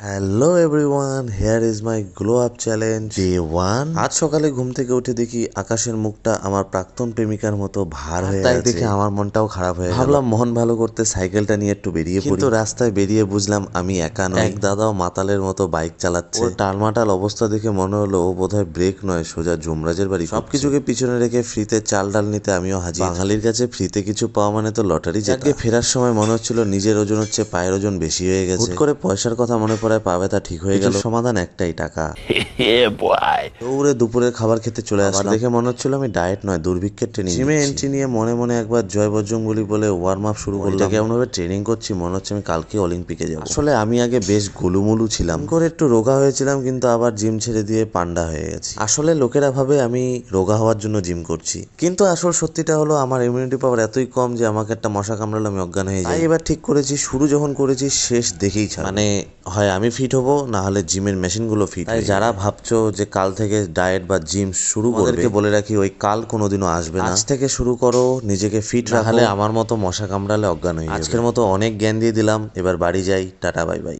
Hello everyone, hair is my glow up challenge day 1। আজ সকালে ঘুম থেকে উঠে দেখি আকাশের মুখটা আমার প্রাক্তন প্রেমিকার মতো ভার হয়ে আছে। দেখে আমার মনটাও খারাপ হয়ে গেল। ভাবলাম মন ভালো করতে সাইকেলটা নিয়ে একটু বেরিয়ে পড়ি, কিন্তু রাস্তায় বেরিয়ে বুঝলাম আমি একা নই। এক দাদাও মাতালের মতো বাইক চালাচ্ছে। ওর টালমাটাল অবস্থা দেখে মনে হলো ও বোধহয় ব্রেক নয়, সোজা যমরাজের বাড়ি। সবকিছুকে পিছনে রেখে ফ্রিতে চাল ডাল নিতে আমিও হাজির। বাঙালির কাছে ফ্রিতে কিছু পাওয়া মানে তো লটারি জেতা। ফেরার সময় মনে হচ্ছিল নিজের ওজন হচ্ছে পায়ের ওজন বেশি হয়ে গেছে। হুট করে পয়সার কথা মনে পড়ায় পা ব্যথা ঠিক হয়ে গেল। সমাধান একটাই, টাকা। দৌড়ে দুপুরের খাবার খেতে চলে আসলাম। দেখে মনে হচ্ছিল আমি ডায়েট নয়, দুর্ভিক্ষের ট্রেনিং। জিমে এন্ট্রি নিয়ে মনে মনে একবার জয় বজরংবলী বলে ওয়ার্ম আপ শুরু করলাম। কেমন ভাবে ট্রেনিং করছি মনে হচ্ছে আমি কালকে অলিম্পিকে যাবো। আসলে আমি আগে বেশ গোলুমুলু ছিলাম, করে একটু রোগা হয়েছিলাম, কিন্তু আবার জিম ছেড়ে দিয়ে পান্ডা হয়ে গেছি। আসলে লোকেরা ভাবে আমি রোগা হওয়ার জন্য জিম করছি, কিন্তু আসল সত্যিটা হলো আমার ইমিউনিটি পাওয়ার এতই কম যে আমাকে একটা মশা কামড়ালে আমি অজ্ঞান হয়ে যাই। এবার ঠিক করেছি শুরু যখন করেছি শেষ দেখেই ছাড়ব। মানে হয় আমি ফিট হব, না হলে জিমের মেশিনগুলো ফিট। তাই যারা ভাবছো যে কাল থেকে ডায়েট বা জিম শুরু করবে, বলে রাখি ওই কাল কোনোদিনও আসবে না। আজ থেকে শুরু করো, নিজেকে ফিট রাখলে আমার মতো মশা কামড়ালে অজ্ঞান হয়ে যাবে। আজকের মতো অনেক জ্ঞান দিয়ে দিলাম, এবার বাড়ি যাই, টাটা বাই বাই।